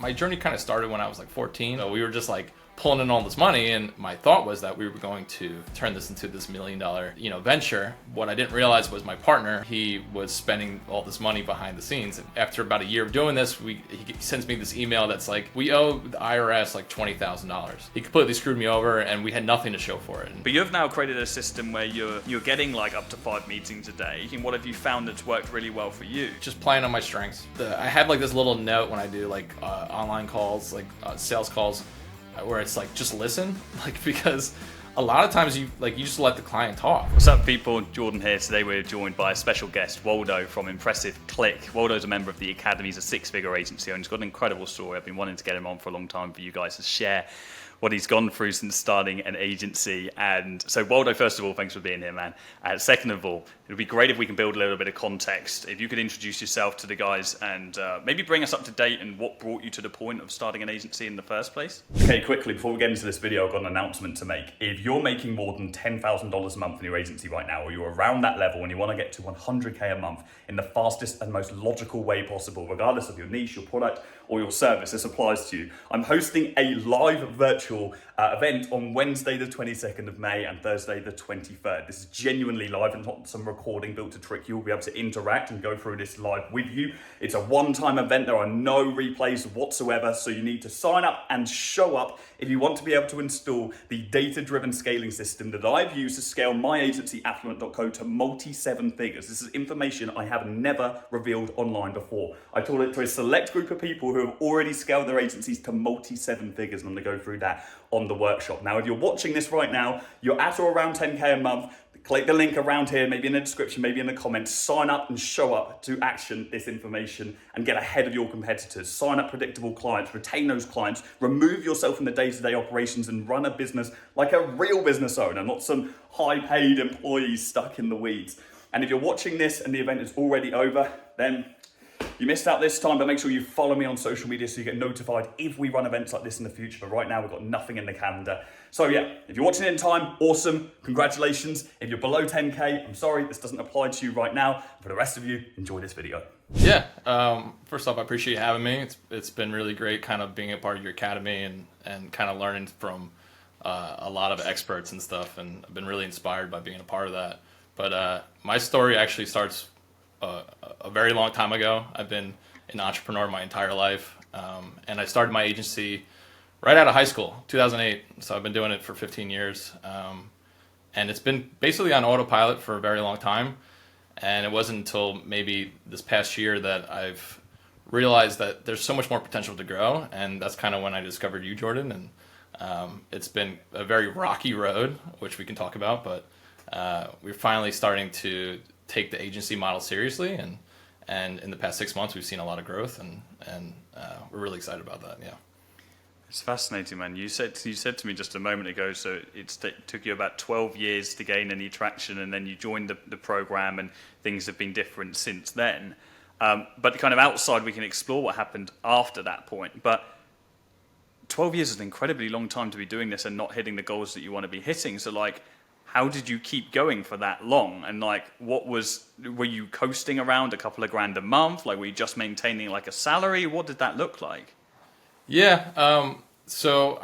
My journey kind of started when I was like 14. So we were just like pulling in all this money, and my thought was that we were going to turn this into this $1 million, venture. What I didn't realize was my partner, he was spending all this money behind the scenes. And after about a year of doing this, he sends me this email that's like, we owe the IRS like $20,000. He completely screwed me over, and we had nothing to show for it. But you've now created a system where you're getting like up to 5 meetings a day. And what have you found that's worked really well for you? Just playing on my strengths. I have like this little note when I do like online calls, like sales calls, where it's like, just listen, like, because a lot of times you just let the client talk. What's up, people? Jordan here. Today we're joined by a special guest, Waldo from Impressive Click. Waldo's a member of the Academy. He's a six-figure agency owner. He's got an incredible story. I've been wanting to get him on for a long time for you guys to share what he's gone through since starting an agency. And so Waldo, first of all, thanks for being here, man. Second of all, it would be great if we can build a little bit of context. If you could introduce yourself to the guys and maybe bring us up to date and what brought you to the point of starting an agency in the first place. Okay, quickly, before we get into this video, I've got an announcement to make. If you're making more than $10,000 a month in your agency right now, or you're around that level and you want to get to 100K a month in the fastest and most logical way possible, regardless of your niche, your product, or your service, this applies to you. I'm hosting a live virtual event on Wednesday the 22nd of May and Thursday the 23rd. This is genuinely live and not some recording built to trick you. We'll be able to interact and go through this live with you. It's a one-time event. There are no replays whatsoever, so you need to sign up and show up if you want to be able to install the data-driven scaling system that I've used to scale my agency, Affluent.co, to multi-seven figures. This is information I have never revealed online before. I told it to a select group of people who have already scaled their agencies to multi-seven figures, and I'm gonna go through that on the workshop. Now, if you're watching this right now, you're at or around 10K a month, click the link around here, maybe in the description, maybe in the comments, sign up and show up to action this information and get ahead of your competitors. Sign up predictable clients, retain those clients, remove yourself from the day-to-day operations and run a business like a real business owner, not some high-paid employee stuck in the weeds. And if you're watching this and the event is already over, then you missed out this time, but make sure you follow me on social media so you get notified if we run events like this in the future. But right now, we've got nothing in the calendar. So yeah, if you're watching it in time, awesome, congratulations. If you're below 10K, I'm sorry, this doesn't apply to you right now. For the rest of you, enjoy this video. Yeah, first off, I appreciate you having me. It's been really great kind of being a part of your academy and kind of learning from a lot of experts and stuff, and I've been really inspired by being a part of that. But my story actually starts a very long time ago. I've been an entrepreneur my entire life, and I started my agency right out of high school, 2008. So I've been doing it for 15 years, and it's been basically on autopilot for a very long time. And it wasn't until maybe this past year that I've realized that there's so much more potential to grow, and that's kind of when I discovered you, Jordan. And it's been a very rocky road, which we can talk about, but we're finally starting to take the agency model seriously, and in the past 6 months we've seen a lot of growth, and we're really excited about that. Yeah, it's fascinating, man. You said to me just a moment ago, so it took you about 12 years to gain any traction, and then you joined the program, and things have been different since then. But kind of outside, we can explore what happened after that point. But 12 years is an incredibly long time to be doing this and not hitting the goals that you want to be hitting. So like, how did you keep going for that long? And like, were you coasting around a couple of grand a month? Like, were you just maintaining like a salary? What did that look like? Yeah, so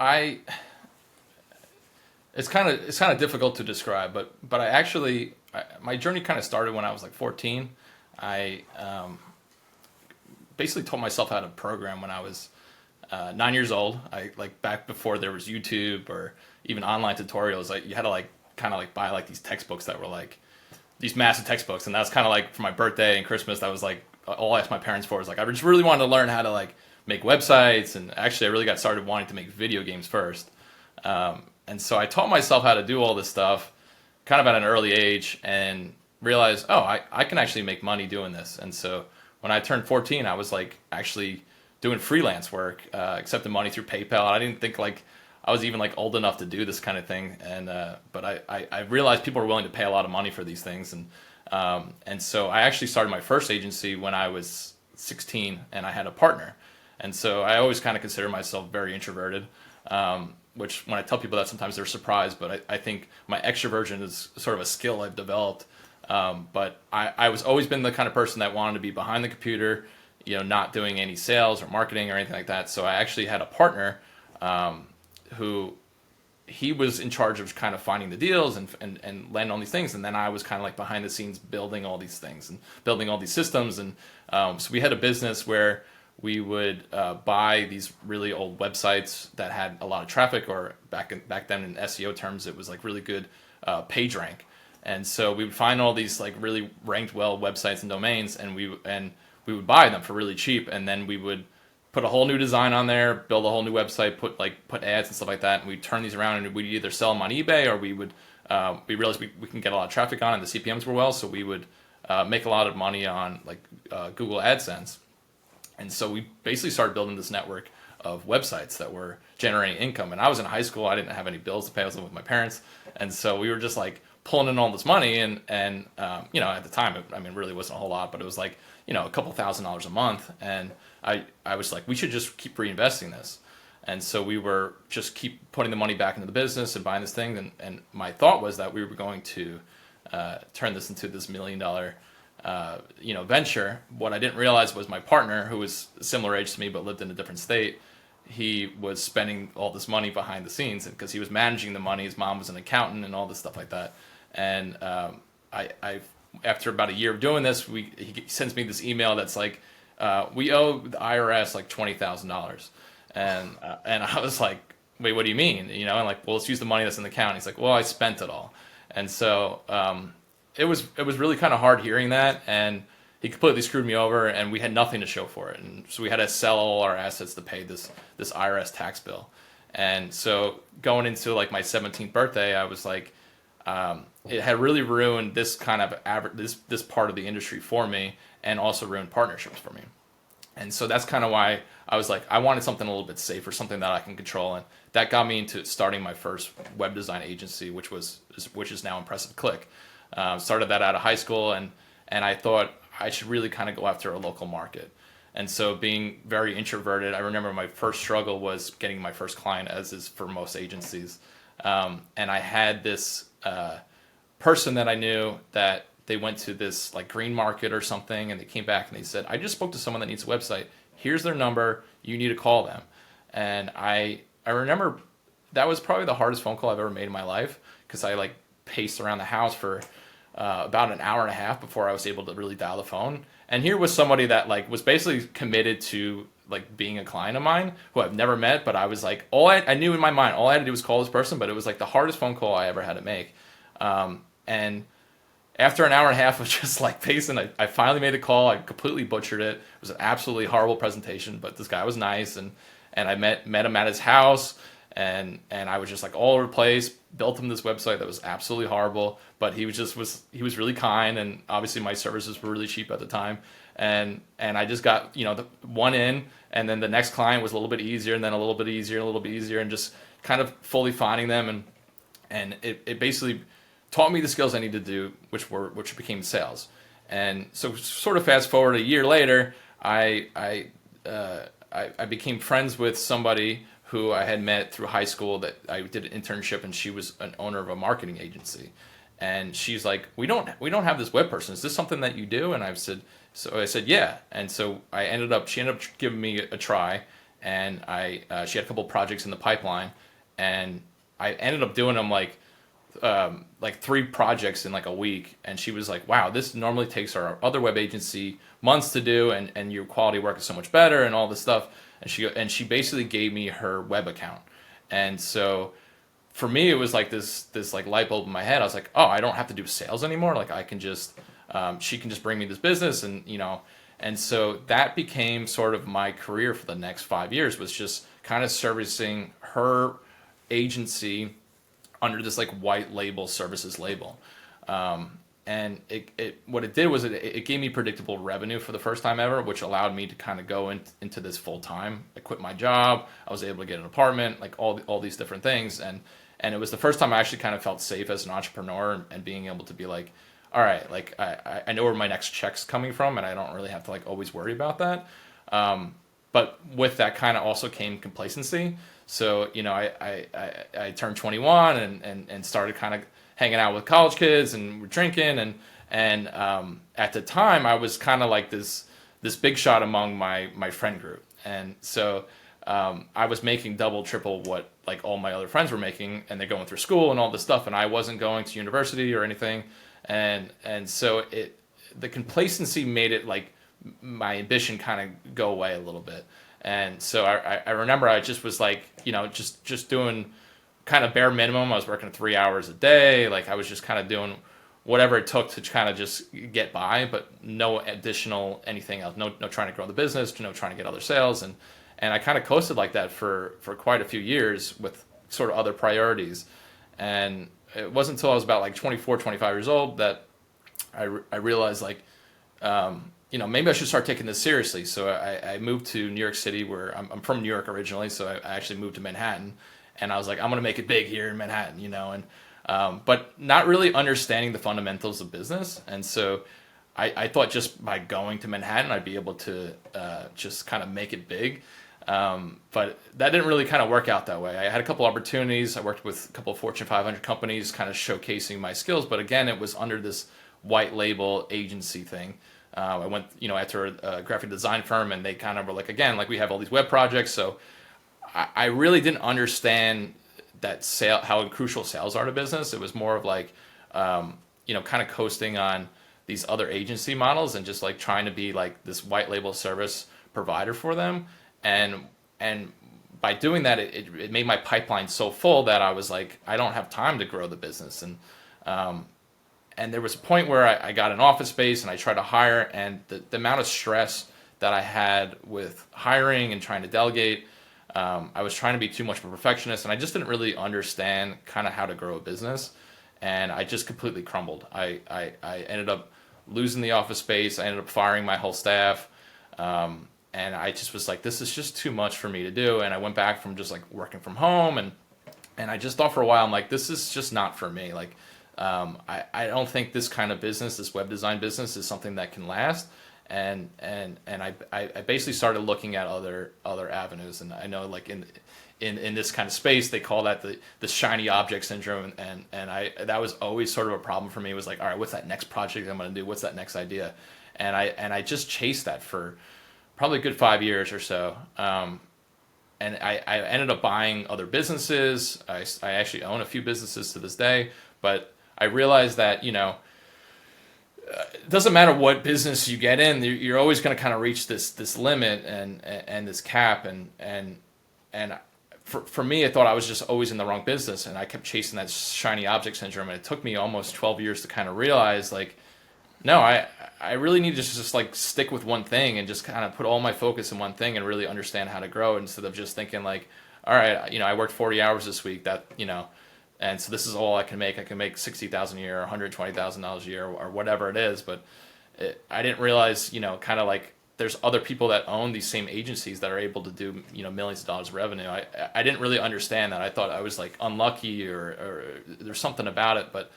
it's kind of difficult to describe, but I actually, my journey kind of started when I was like 14. I basically taught myself how to program when I was 9 years old. I like back before there was YouTube or even online tutorials. Like, you had to like kind of like buy like these textbooks that were like these massive textbooks, and that's kind of like for my birthday and Christmas, that was like all I asked my parents for. Was like, I just really wanted to learn how to like make websites, and actually I really got started wanting to make video games first, and so I taught myself how to do all this stuff kind of at an early age, and realized, oh, I can actually make money doing this. And so when I turned 14, I was like actually doing freelance work, accepting money through PayPal. I didn't think like I was even like old enough to do this kind of thing, and but I realized people are willing to pay a lot of money for these things, and so I actually started my first agency when I was 16, and I had a partner, and so I always kind of consider myself very introverted, which when I tell people that, sometimes they're surprised, but I think my extroversion is sort of a skill I've developed, but I was always been the kind of person that wanted to be behind the computer, not doing any sales or marketing or anything like that. So I actually had a partner who he was in charge of kind of finding the deals and landing on these things. And then I was kind of like behind the scenes building all these things and building all these systems. And so we had a business where we would buy these really old websites that had a lot of traffic, or back then in SEO terms, it was like really good page rank. And so we would find all these like really ranked well websites and domains, and we would buy them for really cheap, and then we would put a whole new design on there, build a whole new website, put ads and stuff like that, and we'd turn these around, and we'd either sell them on eBay, or we realized we can get a lot of traffic on, and the CPMs were well, so we would make a lot of money on like Google AdSense. And so we basically started building this network of websites that were generating income. And I was in high school, I didn't have any bills to pay, I was living with my parents, and so we were just like pulling in all this money, and at the time, it really wasn't a whole lot, but it was like a couple $1,000s a month, and I was like, we should just keep reinvesting this. And so we were just keep putting the money back into the business and buying this thing. And my thought was that we were going to turn this into this $1 million venture. What I didn't realize was my partner, who was a similar age to me but lived in a different state, he was spending all this money behind the scenes because he was managing the money. His mom was an accountant and all this stuff like that. And I after about a year of doing this, he sends me this email that's like, we owe the IRS like $20,000. And I was like, wait, what do you mean? And like, well, let's use the money that's in the account. He's like, well, I spent it all. And so it was really kind of hard hearing that, and he completely screwed me over, and we had nothing to show for it. And so we had to sell all our assets to pay this IRS tax bill. And so going into like my 17th birthday, I was like, it had really ruined this kind of this part of the industry for me, and also ruined partnerships for me. And so that's kind of why I was like, I wanted something a little bit safer, something that I can control. And that got me into starting my first web design agency, which is now Impressive Click. Started that out of high school, and I thought I should really kind of go after a local market. And so being very introverted, I remember my first struggle was getting my first client, as is for most agencies. And I had this person that I knew that they went to this like green market or something, and they came back and they said, I just spoke to someone that needs a website. Here's their number. You need to call them. And I remember that was probably the hardest phone call I've ever made in my life, because I like paced around the house for about an hour and a half before I was able to really dial the phone. And here was somebody that like was basically committed to like being a client of mine, who I've never met, but I was like, I knew in my mind, all I had to do was call this person, but it was like the hardest phone call I ever had to make. And after an hour and a half of just like pacing, I finally made the call. I completely butchered it. It was an absolutely horrible presentation, but this guy was nice, and I met him at his house, and I was just like all over the place, built him this website that was absolutely horrible, but he was really kind, and obviously my services were really cheap at the time, and I just got the one in, and then the next client was a little bit easier, and then a little bit easier, and a little bit easier, and just kind of fully finding them, and it basically taught me the skills I needed to do, which became sales. And so sort of fast forward a year later, I became friends with somebody who I had met through high school that I did an internship, and she was an owner of a marketing agency. And she's like, we don't have this web person. Is this something that you do? And I said, yeah. And so she ended up giving me a try, and she had a couple projects in the pipeline, and I ended up doing them like 3 projects in like a week. And she was like, wow, this normally takes our other web agency months to do, and your quality work is so much better, and all this stuff. And she basically gave me her web account. And so for me, it was like this like light bulb in my head. I was like, oh, I don't have to do sales anymore. Like I can just she can just bring me this business, and so that became sort of my career for the next 5 years, was just kind of servicing her agency under this like white label services label. And what it did was it gave me predictable revenue for the first time ever, which allowed me to kind of go into this full time. I quit my job. I was able to get an apartment, like all these different things. And it was the first time I actually kind of felt safe as an entrepreneur, and being able to be like, all right, like I know where my next check's coming from, and I don't really have to like always worry about that. But with that kind of also came complacency. So, I turned 21 and started kind of hanging out with college kids, and we're drinking, and at the time I was kind of like this this big shot among my friend group. And so I was making double, triple what like all my other friends were making, and they're going through school and all this stuff, and I wasn't going to university or anything. And so the complacency made it like my ambition kind of go away a little bit. And so I remember I just was like, just doing kind of bare minimum. I was working 3 hours a day. Like I was just kind of doing whatever it took to kind of just get by, but no additional anything else. No trying to grow the business, no trying to get other sales. And I kind of coasted like that for quite a few years with sort of other priorities. And it wasn't until I was about like 24, 25 years old that I realized like, maybe I should start taking this seriously. So I moved to New York City, where I'm from New York originally. So I actually moved to Manhattan, and I was like, I'm going to make it big here in Manhattan, but not really understanding the fundamentals of business. And so I thought just by going to Manhattan, I'd be able to just kind of make it big. But that didn't really kind of work out that way. I had a couple opportunities. I worked with a couple of Fortune 500 companies, kind of showcasing my skills. But again, it was under this white label agency thing. I went, after a graphic design firm, and they kind of were like, again, like we have all these web projects. So I really didn't understand that how crucial sales are to business. It was more of like, kind of coasting on these other agency models and just like trying to be like this white label service provider for them. And by doing that, it made my pipeline so full that I was like, I don't have time to grow the business. And there was a point where I got an office space and I tried to hire, and the amount of stress that I had with hiring and trying to delegate, I was trying to be too much of a perfectionist, and I just didn't really understand kind of how to grow a business. And I just completely crumbled. I ended up losing the office space. I ended up firing my whole staff. And I just was like, this is just too much for me to do. And I went back from just like working from home, and I just thought for a while, I'm like, this is just not for me. Like, I don't think this kind of business, this web design business, is something that can last. And I basically started looking at other avenues. And I know like in this kind of space, they call that the shiny object syndrome. And that was always sort of a problem for me. It was like, all right, what's that next project I'm going to do? What's that next idea? And I just chased that for probably a good 5 years or so. And I ended up buying other businesses. I actually own a few businesses to this day, but I realized that, it doesn't matter what business you get in, you're always going to kind of reach this limit and this cap. And for me, I thought I was just always in the wrong business, and I kept chasing that shiny object syndrome. And it took me almost 12 years to kind of realize like, no, I really need to just like stick with one thing and just kind of put all my focus in one thing and really understand how to grow, instead of just thinking like, all right, I worked 40 hours this week, and so this is all I can make. I can make $60,000 a year, or $120,000 a year, or whatever it is. But I didn't realize, kind of like there's other people that own these same agencies that are able to do, millions of dollars of revenue. I didn't really understand that. I thought I was like unlucky or there's something about it, but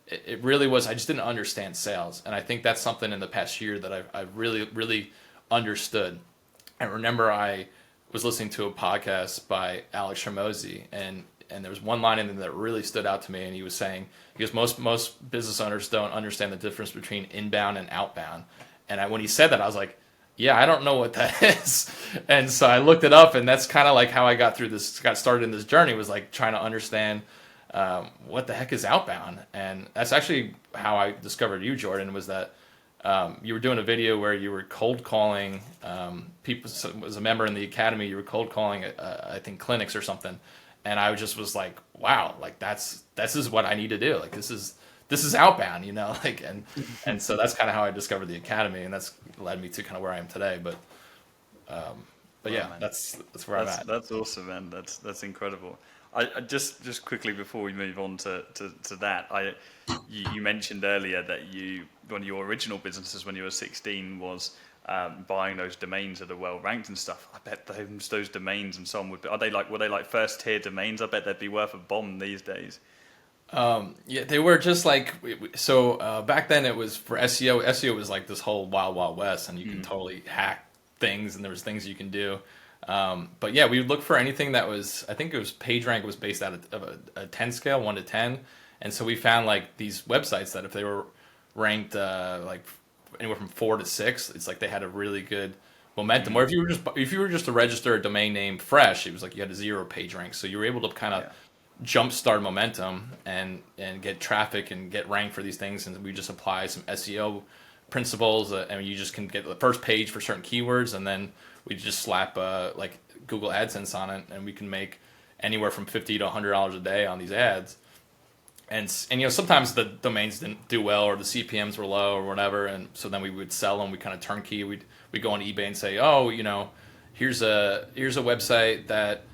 it really was, I just didn't understand sales. And I think that's something in the past year that I've really, really understood. I remember I was listening to a podcast by Alex Hormozy, and there was one line in there that really stood out to me. And he was saying, most business owners don't understand the difference between inbound and outbound. And when he said that, I was like, yeah, I don't know what that is. And so I looked it up, and that's kind of like how I got started in this journey, was like trying to understand what the heck is outbound. And that's actually how I discovered you, Jordan, was that you were doing a video where you were cold calling people. So as a member in the academy, you were cold calling, I think, clinics or something. And I just was like, wow, like this is what I need to do. Like this is outbound, like, and so that's kind of how I discovered the academy, and that's led me to kind of where I am today. But yeah, man. that's where I'm at. That's awesome, man. That's incredible. I just quickly before we move on to that, you mentioned earlier that one of your original businesses when you were 16 was buying those domains that are well ranked and stuff. I bet those domains and so on were they like first tier domains? I bet they'd be worth a bomb these days. Yeah, they were just like, so back then it was for SEO. SEO was like this whole wild west, and you can totally hack things, and there was things you can do. But yeah, we would look for anything that was, I think it was PageRank was based out of a 10 scale, 1 to 10. And so we found like these websites that if they were ranked like anywhere from 4 to 6. It's like they had a really good momentum. Where if you were just to register a domain name fresh, it was like you had a 0 page rank. So you were able to kind of jumpstart momentum and get traffic and get ranked for these things. And we just apply some SEO principles, and you just can get the first page for certain keywords, and then we just slap like Google AdSense on it, and we can make anywhere from $50 to $100 a day on these ads. And sometimes the domains didn't do well, or the CPMs were low, or whatever, and so then we would sell them. We kind of turnkey. We go on eBay and say, oh, here's a website that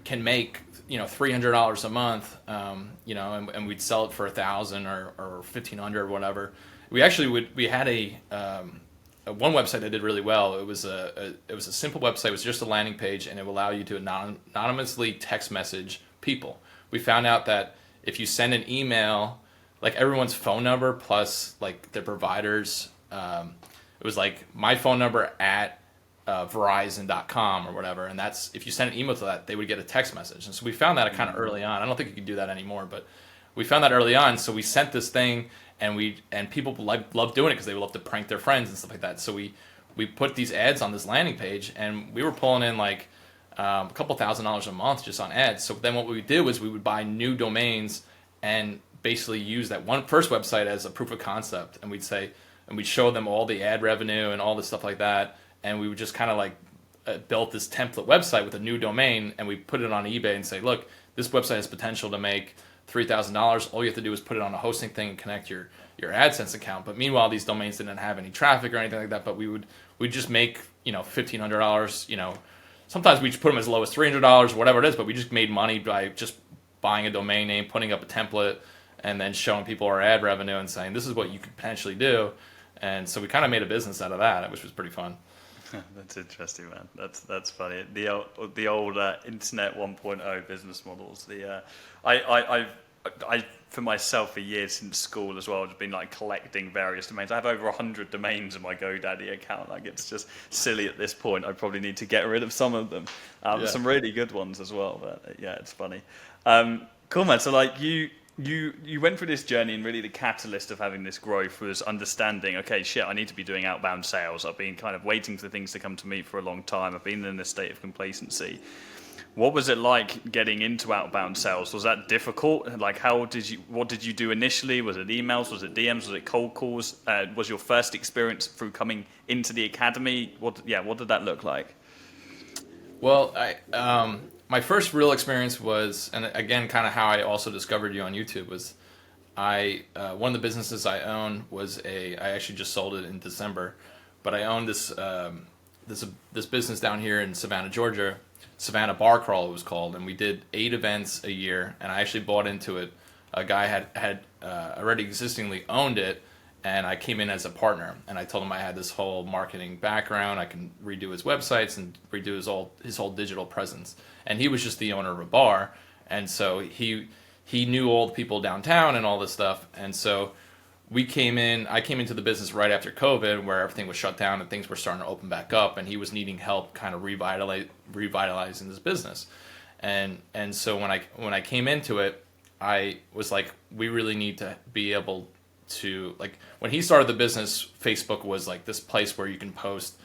can make $300 a month, and we'd sell it for $1,000 or $1,500 or whatever. We had a one website that did really well. It was a simple website. It was just a landing page, and it would allow you to anonymously text message people. We found out that if you send an email, like everyone's phone number plus like their providers, it was like my phone number at Verizon.com or whatever, and that's if you send an email to that, they would get a text message. And so we found that kind of early on. I don't think you can do that anymore, but we found that early on. So we sent this thing, and people love doing it because they love to prank their friends and stuff like that. So we put these ads on this landing page, and we were pulling in like a couple $1,000s a month just on ads. So then what we did was we would buy new domains and basically use that first website as a proof of concept, and we'd show them all the ad revenue and all this stuff like that, and we would just kind of like built this template website with a new domain, and we put it on eBay and say, look, this website has potential to make $3,000. All you have to do is put it on a hosting thing and connect your AdSense account. But meanwhile, these domains didn't have any traffic or anything like that. But we'd just make $1,500. Sometimes we just put them as low as $300, whatever it is. But we just made money by just buying a domain name, putting up a template, and then showing people our ad revenue and saying this is what you could potentially do. And so we kind of made a business out of that, which was pretty fun. That's interesting, man. That's funny. The old internet 1.0 business models. I for myself for years since school as well, I've been like collecting various domains. I have over 100 domains in my GoDaddy account. Like it's just silly at this point. I probably need to get rid of some of them. Some really good ones as well. But yeah, it's funny. Cool, man. So like you went through this journey, and really the catalyst of having this growth was understanding, okay, shit, I need to be doing outbound sales. I've been kind of waiting for things to come to me for a long time. I've been in a state of complacency. What was it like getting into outbound sales? Was that difficult? Like, what did you do initially? Was it emails? Was it DMs? Was it cold calls? Was your first experience through coming into the academy? What did that look like? Well, my first real experience was, and again, kind of how I also discovered you on YouTube was, one of the businesses I own was I actually just sold it in December, but I owned this business down here in Savannah, Georgia, Savannah Bar Crawl it was called, and we did 8 events a year, and I actually bought into it. A guy had already existingly owned it, and I came in as a partner, and I told him I had this whole marketing background. I can redo his websites and redo his whole digital presence. And he was just the owner of a bar, and so he knew all the people downtown and all this stuff. And so I came into the business right after COVID, where everything was shut down and things were starting to open back up, and he was needing help kind of revitalizing this business. And so when I came into it, I was like, we really need to be able to, like, when he started the business, Facebook was like this place where you can post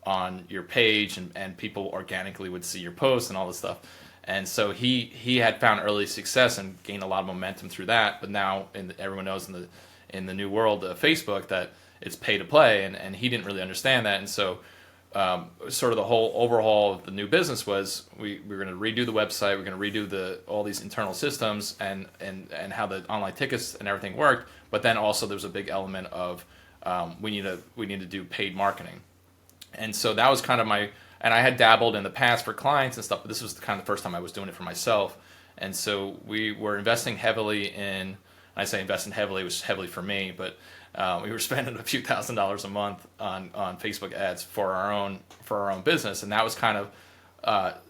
on your page, and people organically would see your posts and all this stuff. And so he had found early success and gained a lot of momentum through that. But now everyone knows in the new world of Facebook that it's pay to play, and he didn't really understand that. And so sort of the whole overhaul of the new business was we were going to redo the website, we're going to redo all these internal systems and how the online tickets and everything worked. But then also there was a big element of we need to do paid marketing. And so that was kind of and I had dabbled in the past for clients and stuff, but this was kind of the first time I was doing it for myself. And so we were investing heavily in, I say investing heavily, it was heavily for me, but we were spending a few $1,000s a month on Facebook ads for our own business. And that was kind of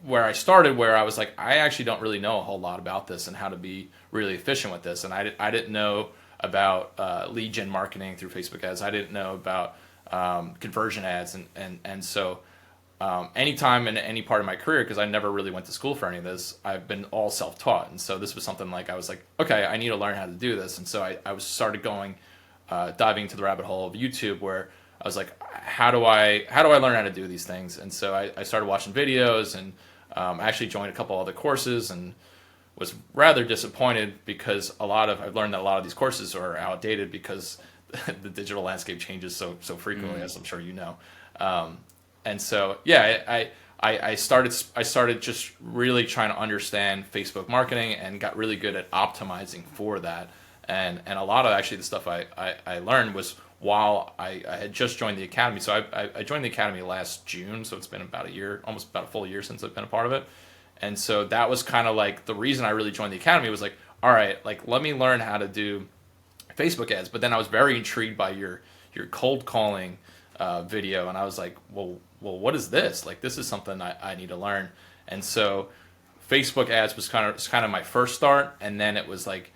where I started, where I was like, I actually don't really know a whole lot about this and how to be really efficient with this. And I didn't know about lead gen marketing through Facebook ads. I didn't know about conversion ads, and so anytime in any part of my career, because I never really went to school for any of this, I've been all self-taught. And so this was something like I was like, okay, I need to learn how to do this. And so I started going diving into the rabbit hole of YouTube, where I was like, how do I learn how to do these things? And so I started watching videos, and actually joined a couple other courses, and was rather disappointed because I've learned that a lot of these courses are outdated because the digital landscape changes so frequently, as I'm sure you know. And so yeah, I started just really trying to understand Facebook marketing, and got really good at optimizing for that. And a lot of actually the stuff I learned was while I had just joined the academy. So I joined the academy last June, so it's been about a year, almost about a full year since I've been a part of it. And so that was kind of like the reason I really joined the academy, was like, all right, like let me learn how to do Facebook ads. But then I was very intrigued by your cold calling video, and I was like, well, what is this? Like, this is something I need to learn. And so Facebook ads was kind of my first start, and then it was like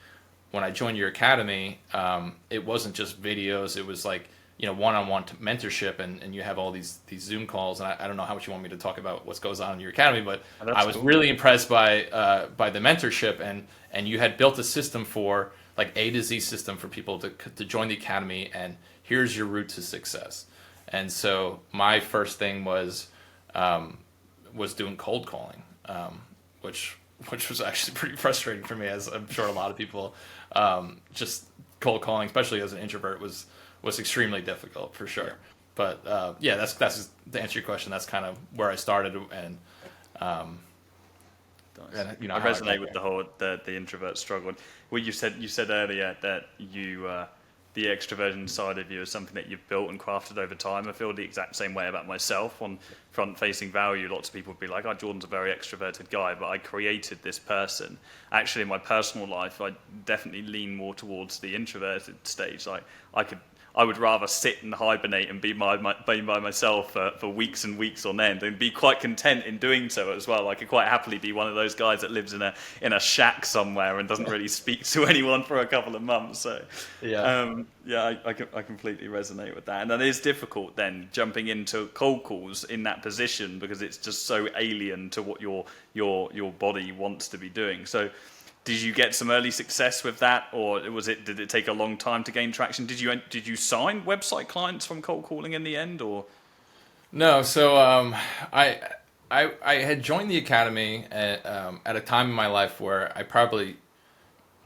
when I joined your academy, it wasn't just videos. It was like, one-on-one mentorship, and you have all these Zoom calls. And I don't know how much you want me to talk about what goes on in your academy, but I was really impressed by the mentorship, and you had built a system for like A to Z system for people to join the academy, and here's your route to success. And so my first thing was doing cold calling, which was actually pretty frustrating for me, as I'm sure a lot of people. Just cold calling, especially as an introvert, was extremely difficult for sure. But yeah, that's to answer your question. That's kind of where I started, and I resonate with the whole the introvert struggle. Well, you said earlier that the extroversion side of you is something that you've built and crafted over time. I feel the exact same way about myself. On front-facing value, lots of people would be like, "Oh, Jordan's a very extroverted guy," but I created this person. Actually, in my personal life, I definitely lean more towards the introverted stage. Like I would rather sit and hibernate and be by myself for weeks and weeks on end, and be quite content in doing so as well. I could quite happily be one of those guys that lives in a shack somewhere and doesn't really speak to anyone for a couple of months. So I completely resonate with that. And that is difficult then, jumping into cold calls in that position, because it's just so alien to what your body wants to be doing. So did you get some early success with that, or did it take a long time to gain traction? Did you sign website clients from cold calling in the end, or? No. So I had joined the academy at a time in my life where I probably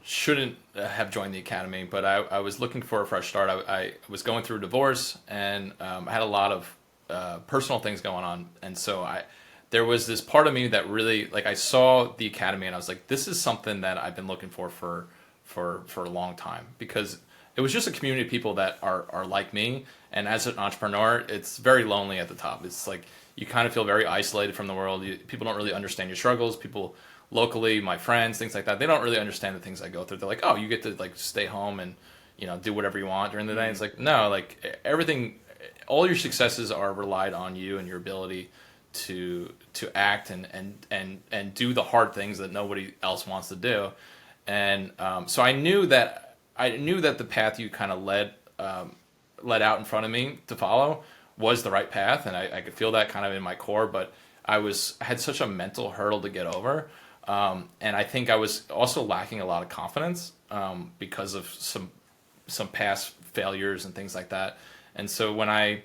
shouldn't have joined the academy, but I was looking for a fresh start. I was going through a divorce, and I had a lot of personal things going on, and so there was this part of me that really, like, I saw the academy and I was like, this is something that I've been looking for a long time, because it was just a community of people that are like me. And as an entrepreneur, it's very lonely at the top. It's like you kind of feel very isolated from the world. People don't really understand your struggles. People locally, my friends, things like that, they don't really understand the things I go through. They're like, oh, you get to like stay home and do whatever you want during the day. It's like, no, like everything, all your successes are relied on you and your ability to act and do the hard things that nobody else wants to do. And so I knew that the path you kind of led out in front of me to follow was the right path, and I could feel that kind of in my core. But I had such a mental hurdle to get over, and I think I was also lacking a lot of confidence because of some past failures and things like that. And so when I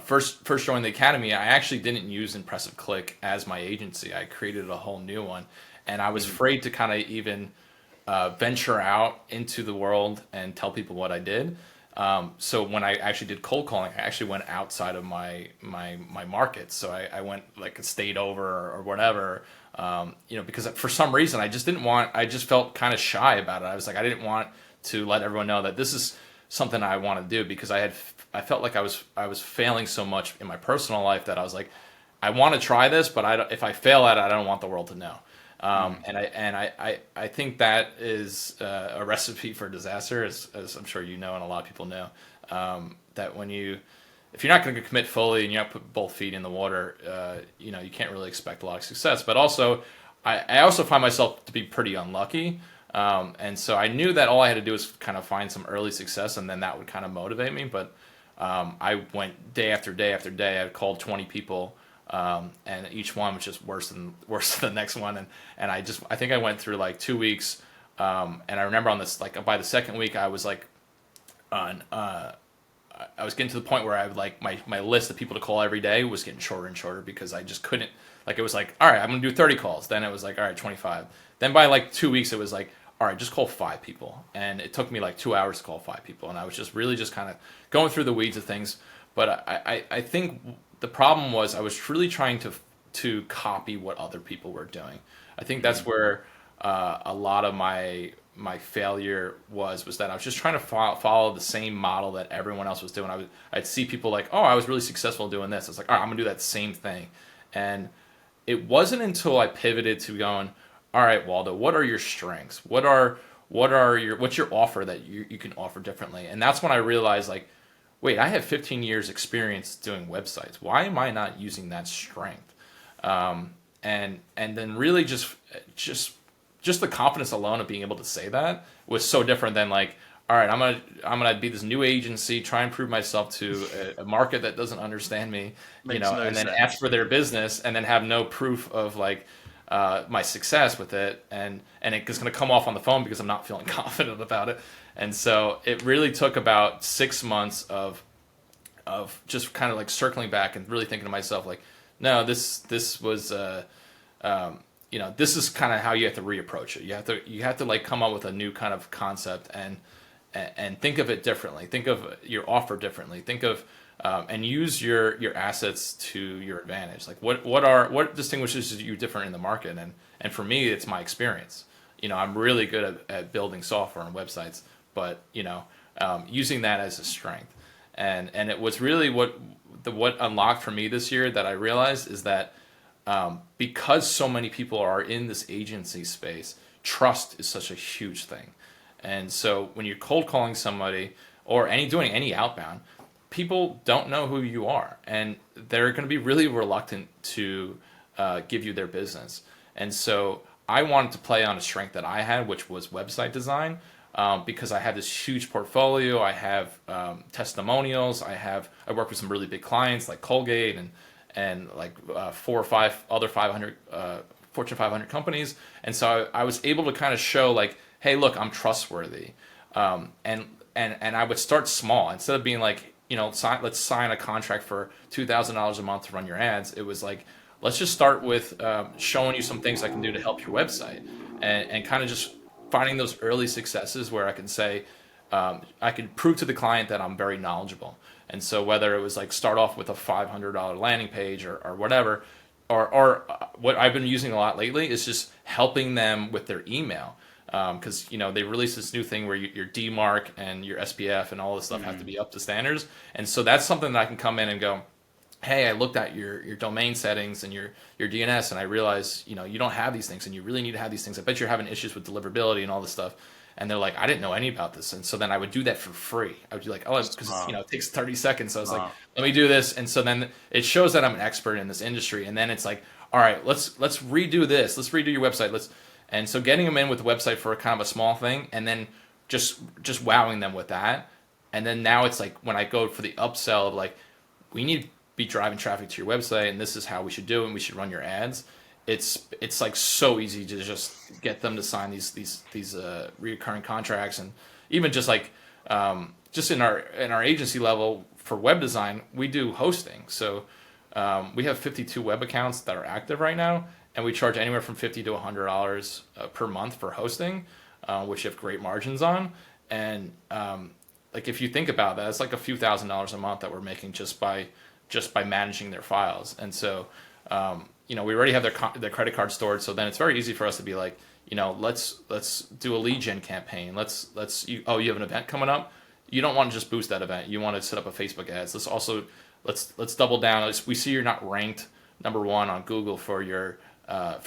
first joined the academy, I actually didn't use Impressive Click as my agency. I created a whole new one, and I was afraid to kind of even venture out into the world and tell people what I did. So when I actually did cold calling, I actually went outside of my market. So I went like a state over or whatever, because for some reason I just felt kind of shy about it. I was like, I didn't want to let everyone know that this is something I want to do, because I felt like I was failing so much in my personal life that I was like, I want to try this, but if I fail at it, I don't want the world to know. And I think that is a recipe for disaster, as I'm sure you know, and a lot of people know, that if you're not going to commit fully and you have to put both feet in the water, you can't really expect a lot of success. But also, I also find myself to be pretty unlucky. And so I knew that all I had to do was kind of find some early success, and then that would kind of motivate me. But I went day after day after day. I called 20 people, and each one was just worse than the next one. And I think I went through like 2 weeks, and I remember on this, like by the second week, I was like on I was getting to the point where I would like my list of people to call every day was getting shorter and shorter because I just couldn't, like, it was like, all right, I'm gonna do 30 calls. Then it was like, all right, 25. Then by like 2 weeks, it was like, all right, just call 5 people. And it took me like 2 hours to call 5 people. And I was just really just kind of going through the weeds of things. But I think the problem was I was really trying to copy what other people were doing. I think that's where a lot of my failure was that I was just trying to follow the same model that everyone else was doing. I'd see people like, oh, I was really successful doing this. It's like, all right, I'm gonna do that same thing. And it wasn't until I pivoted to going, all right, Waldo, what are your strengths? What's your offer that you can offer differently? And that's when I realized, like, wait, I have 15 years experience doing websites. Why am I not using that strength? And then really just the confidence alone of being able to say that was so different than like, all right, I'm gonna be this new agency, try and prove myself to a market that doesn't understand me, Makes no and then sense. ask for their business and then have no proof of like my success with it, and it's gonna come off on the phone because I'm not feeling confident about it. And so it really took about 6 months of just kind of like circling back and really thinking to myself like, no, this was this is kind of how you have to reapproach it. You have to like come up with a new kind of concept and think of it differently. Think of your offer differently. Think of and use your assets to your advantage. Like what distinguishes you different in the market? And for me, it's my experience. I'm really good at building software and websites, but using that as a strength. And it was really what unlocked for me this year that I realized is that because so many people are in this agency space, trust is such a huge thing. And so when you're cold calling somebody or doing any outbound, people don't know who you are, and they're going to be really reluctant to give you their business. And so I wanted to play on a strength that I had, which was website design, because I have this huge portfolio. I have testimonials. I work with some really big clients like Colgate and like 4 or 5 other 500 Fortune 500 companies. And so I was able to kind of show like, hey, look, I'm trustworthy. And I would start small instead of being like, let's sign a contract for $2,000 a month to run your ads. It was like, let's just start with showing you some things I can do to help your website, and kind of just finding those early successes where I can say, I can prove to the client that I'm very knowledgeable. And so whether it was like start off with a $500 landing page or whatever, or what I've been using a lot lately is just helping them with their email. Because they released this new thing where your DMARC and your SPF and all this stuff have to be up to standards, and so that's something that I can come in and go, hey, I looked at your domain settings and your DNS, and I realized you don't have these things, and you really need to have these things. I bet you're having issues with deliverability and all this stuff. And they're like, I didn't know any about this, and so then I would do that for free. I would be like, oh, it's because it takes 30 seconds. So I was like, let me do this, and so then it shows that I'm an expert in this industry, and then it's like, all right, let's redo this, let's redo your website, And so getting them in with the website for kind of a small thing, and then just wowing them with that. And then now it's like when I go for the upsell of like, we need to be driving traffic to your website, and this is how we should do it, and we should run your ads. It's like so easy to just get them to sign these recurring contracts. And even just like just in our agency level for web design, we do hosting. So we have 52 web accounts that are active right now, and we charge anywhere from $50 to $100 per month for hosting, which you have great margins on. And like if you think about that, it's like a few $1,000s a month that we're making just by managing their files. And so we already have their credit card stored, so then it's very easy for us to be like, let's do a lead gen campaign. You have an event coming up. You don't want to just boost that event. You want to set up a Facebook ads. Let's double down. We see you're not ranked #1 on Google for your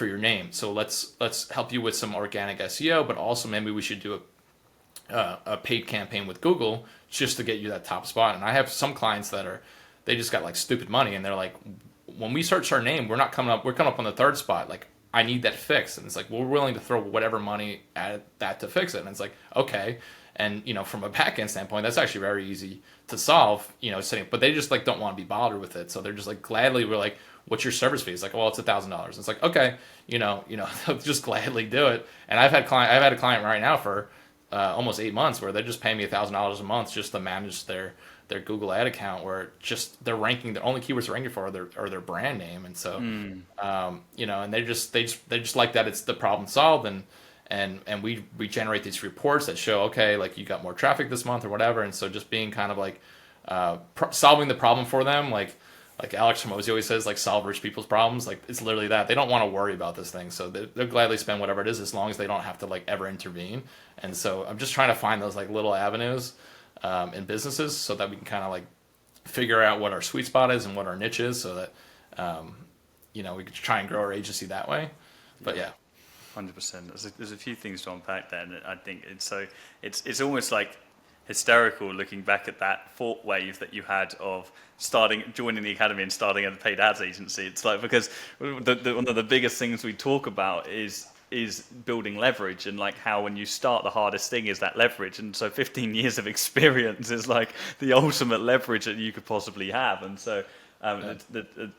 name. So let's help you with some organic SEO, but also maybe we should do a paid campaign with Google just to get you that top spot. And I have some clients they just got like stupid money, and they're like, when we search our name, we're coming up on the 3rd spot. Like, I need that fixed. And it's like, we're willing to throw whatever money at that to fix it. And it's like, okay. And, from a back-end standpoint, that's actually very easy to solve, but they just like don't want to be bothered with it. So they're just like, gladly, we're like, what's your service fee? It's like, well, it's $1,000. It's like, okay, they'll just gladly do it. And I've had a client right now for almost 8 months where they're just paying me $1,000 a month just to manage their Google ad account, where just they're ranking, the only keywords they're ranking for are their brand name. And so, and they just like that it's the problem solved. And we generate these reports that show, okay, like you got more traffic this month or whatever. And so just being kind of like solving the problem for them, like Alex Hormozy always says, like, solve rich people's problems. Like, it's literally that. They don't want to worry about this thing, so they'll gladly spend whatever it is as long as they don't have to like ever intervene. And so I'm just trying to find those like little avenues in businesses so that we can kind of like figure out what our sweet spot is and what our niche is, so that we can try and grow our agency that way. But yeah. 100%. There's a few things to unpack there, and I think it's almost like hysterical looking back at that thought wave that you had of joining the academy and starting a paid ads agency. It's like, because one of the biggest things we talk about is building leverage, and like how when you start, the hardest thing is that leverage. And so 15 years of experience is like the ultimate leverage that you could possibly have. And so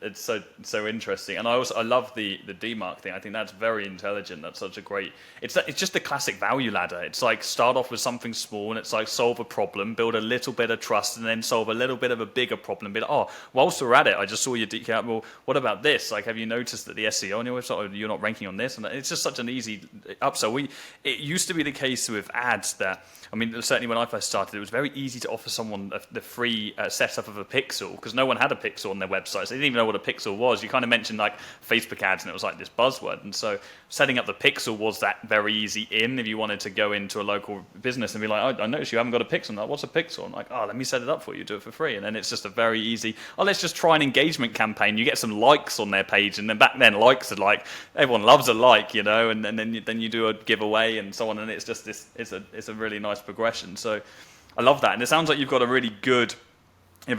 it's so interesting. And I love the DMARC thing. I think that's very intelligent. That's such a great, it's just the classic value ladder. It's like start off with something small, and it's like solve a problem, build a little bit of trust, and then solve a little bit of a bigger problem. Be like, oh, whilst we're at it, I just saw your DK. Well, what about this? Like, have you noticed that the SEO on your website, you're not ranking on this? And it's just such an easy upsell. It used to be the case with ads that, I mean, certainly when I first started, it was very easy to offer someone the free setup of a pixel, because no one had a pixel on their website. So they didn't even know what a pixel was. You kind of mentioned like Facebook ads, and it was like this buzzword. And so setting up the pixel was that very easy in if you wanted to go into a local business and be like, oh, I noticed you haven't got a pixel. I'm like, what's a pixel? I'm like, oh, let me set it up for you, do it for free. And then it's just a very easy, oh, let's just try an engagement campaign. You get some likes on their page, and then back then likes are like, everyone loves a like, and then you do a giveaway and so on. And it's just this, it's a really nice progression. So I love that. And it sounds like you have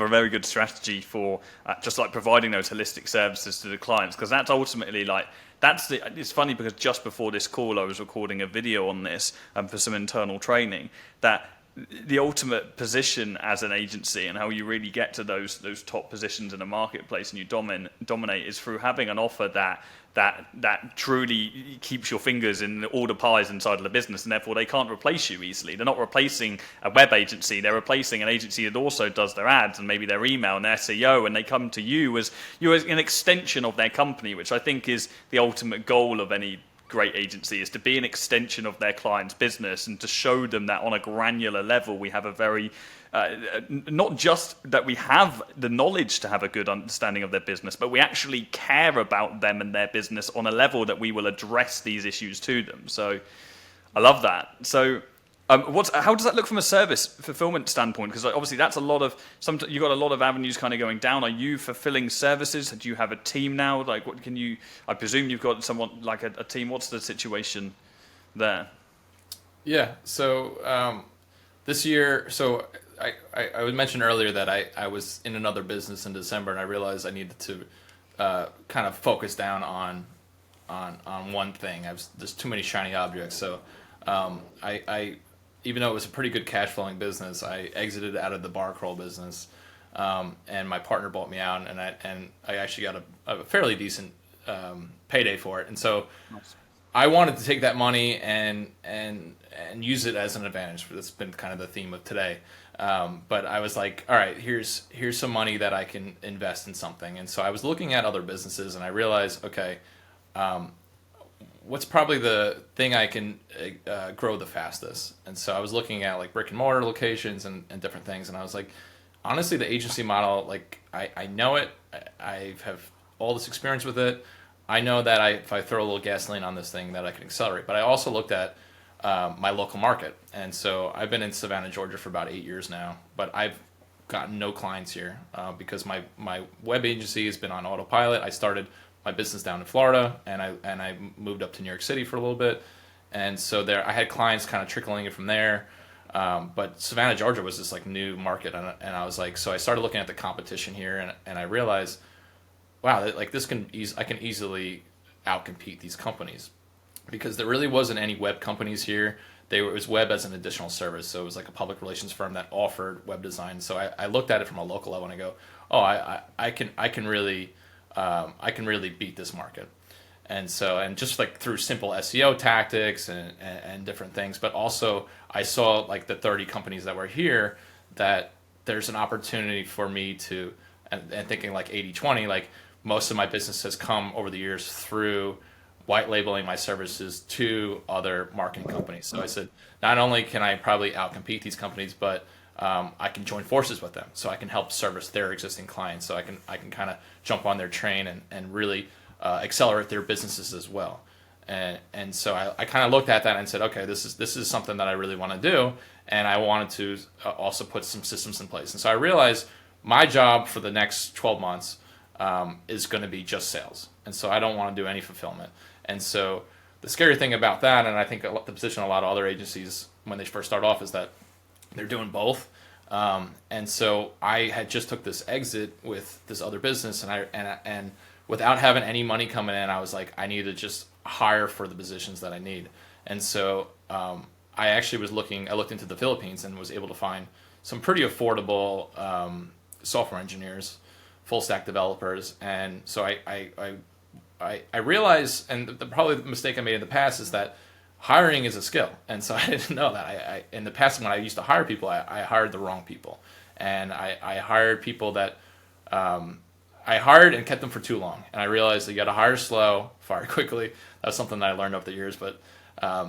a very good strategy for just like providing those holistic services to the clients, because that's ultimately like, it's funny because just before this call I was recording a video on this for some internal training, that the ultimate position as an agency and how you really get to those top positions in a marketplace and you dominate is through having an offer that truly keeps your fingers in all the pies inside of the business, and therefore they can't replace you easily. They're not replacing a web agency, they're replacing an agency that also does their ads and maybe their email and their SEO, and they come to you as an extension of their company, which I think is the ultimate goal of any great agency, is to be an extension of their client's business and to show them that on a granular level we have a very not just that we have the knowledge to have a good understanding of their business, but we actually care about them and their business on a level that we will address these issues to them. So I love that. So how does that look from a service fulfillment standpoint? Because obviously that's you've got a lot of avenues kind of going down. Are you fulfilling services? Do you have a team now? Like, I presume you've got someone like a team. What's the situation there? Yeah. So this year, I would mention earlier that I was in another business in December, and I realized I needed to kind of focus down on one thing. There's too many shiny objects. So I even though it was a pretty good cash flowing business, I exited out of the bar crawl business, and my partner bought me out, and I actually got a fairly decent payday for it. And so nice. I wanted to take that money and use it as an advantage. That's been kind of the theme of today. But I was like, all right, here's some money that I can invest in something. And so I was looking at other businesses, and I realized, okay, what's probably the thing I can grow the fastest? And so I was looking at like brick and mortar locations and different things. And I was like, honestly, the agency model, like I know it. I have all this experience with it. I know that if I throw a little gasoline on this thing, that I can accelerate. But I also looked at my local market. And so I've been in Savannah, Georgia for about 8 years now, but I've gotten no clients here because my web agency has been on autopilot. I started my business down in Florida, and I moved up to New York City for a little bit. And so I had clients kind of trickling in from there. But Savannah, Georgia was this like new market. And I was like, so I started looking at the competition here, and I realized, wow, like I can easily outcompete these companies, because there really wasn't any web companies here. It was web as an additional service. So it was like a public relations firm that offered web design. So I looked at it from a local level and I go, oh, I can really beat this market. And just like through simple SEO tactics and different things, but also I saw like the 30 companies that were here, that there's an opportunity for me to, and thinking like 80/20, like most of my business has come over the years through white labeling my services to other marketing companies. So I said, not only can I probably outcompete these companies, but I can join forces with them, so I can help service their existing clients. So I can kind of jump on their train and really accelerate their businesses as well. And so I kind of looked at that and said, okay, this is something that I really want to do, and I wanted to also put some systems in place. And so I realized my job for the next 12 months is going to be just sales, and so I don't want to do any fulfillment. And so the scary thing about that, and I think the position a lot of other agencies when they first start off, is that they're doing both. And so I had just took this exit with this other business, and without having any money coming in, I was like, I need to just hire for the positions that I need. And so I actually I looked into the Philippines and was able to find some pretty affordable software engineers, full stack developers. And so I realized, and probably the mistake I made in the past is that hiring is a skill. And so I didn't know that. I in the past, when I used to hire people, I hired the wrong people. And I hired people that I hired and kept them for too long. And I realized that you got to hire slow, fire quickly. That was something that I learned over the years. But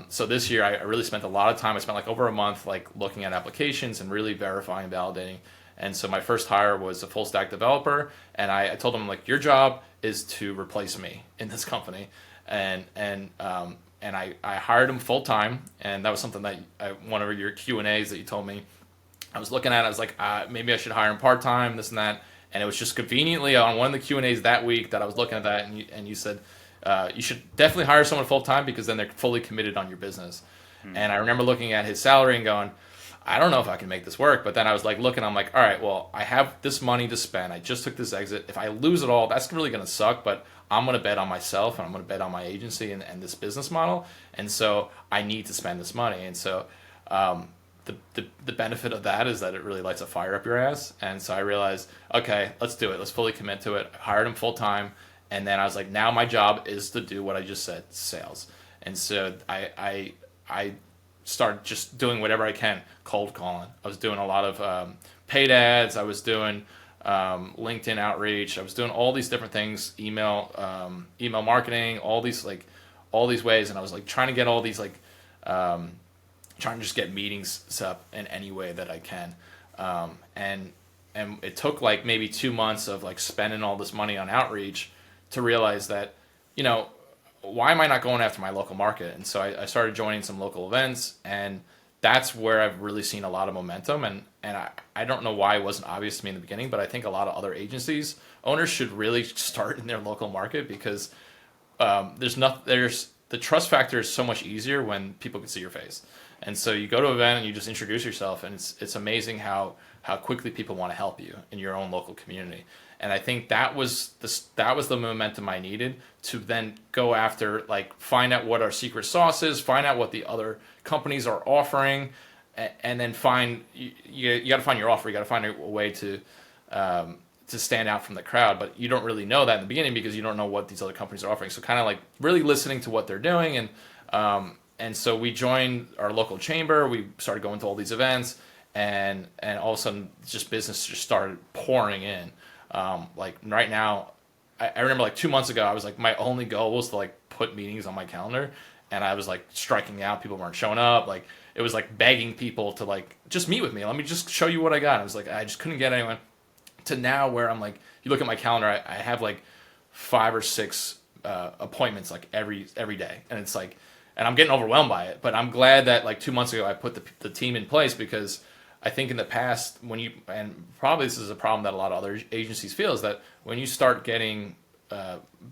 so this year, I really spent a lot of time. I spent like over a month like looking at applications and really verifying and validating. And so my first hire was a full stack developer, and I told him, like, your job is to replace me in this company. And I hired him full time, and that was something that one of your Q&As that you told me I was looking at. I was like, maybe I should hire him part time, this and that. And it was just conveniently on one of the Q&As that week that I was looking at that, and you said you should definitely hire someone full time, because then they're fully committed on your business. And I remember looking at his salary and going, I don't know if I can make this work. But then I was like looking, I'm like, all right, well, I have this money to spend. I just took this exit. If I lose it all, that's really going to suck. But I'm going to bet on myself, and I'm going to bet on my agency and this business model. And so I need to spend this money. And so the benefit of that is that it really lights a fire up your ass. And so I realized, okay, let's do it. Let's fully commit to it. I hired him full time. And then I was like, now my job is to do what I just said, sales. And so I started just doing whatever I can, cold calling. I was doing a lot of paid ads. I was doing LinkedIn outreach. I was doing all these different things, email marketing, all these ways. And I was like trying to get all these trying to just get meetings set up in any way that I can. And it took like maybe 2 months of like spending all this money on outreach to realize that, why am I not going after my local market? And so I started joining some local events, and that's where I've really seen a lot of momentum. And I don't know why it wasn't obvious to me in the beginning, but I think a lot of other agencies, owners should really start in their local market, because the trust factor is so much easier when people can see your face. And so you go to an event and you just introduce yourself, and it's amazing how quickly people want to help you in your own local community. And I think that was the momentum I needed to then go after, like, find out what our secret sauce is, find out what the other companies are offering, and then you got to find your offer. You got to find a way to stand out from the crowd. But you don't really know that in the beginning, because you don't know what these other companies are offering. So kind of like really listening to what they're doing, and so we joined our local chamber. We started going to all these events, and all of a sudden, just business just started pouring in. Like right now, I remember like 2 months ago, I was like, my only goal was to like put meetings on my calendar, and I was like striking out. People weren't showing up. Like it was like begging people to like just meet with me. Let me just show you what I got. I was like, I just couldn't get anyone. To now where I'm like, you look at my calendar, I have like 5 or 6 appointments like every day, and it's like, and I'm getting overwhelmed by it. But I'm glad that like 2 months ago I put the team in place, because I think in the past, and probably this is a problem that a lot of other agencies feel, is that when you start getting,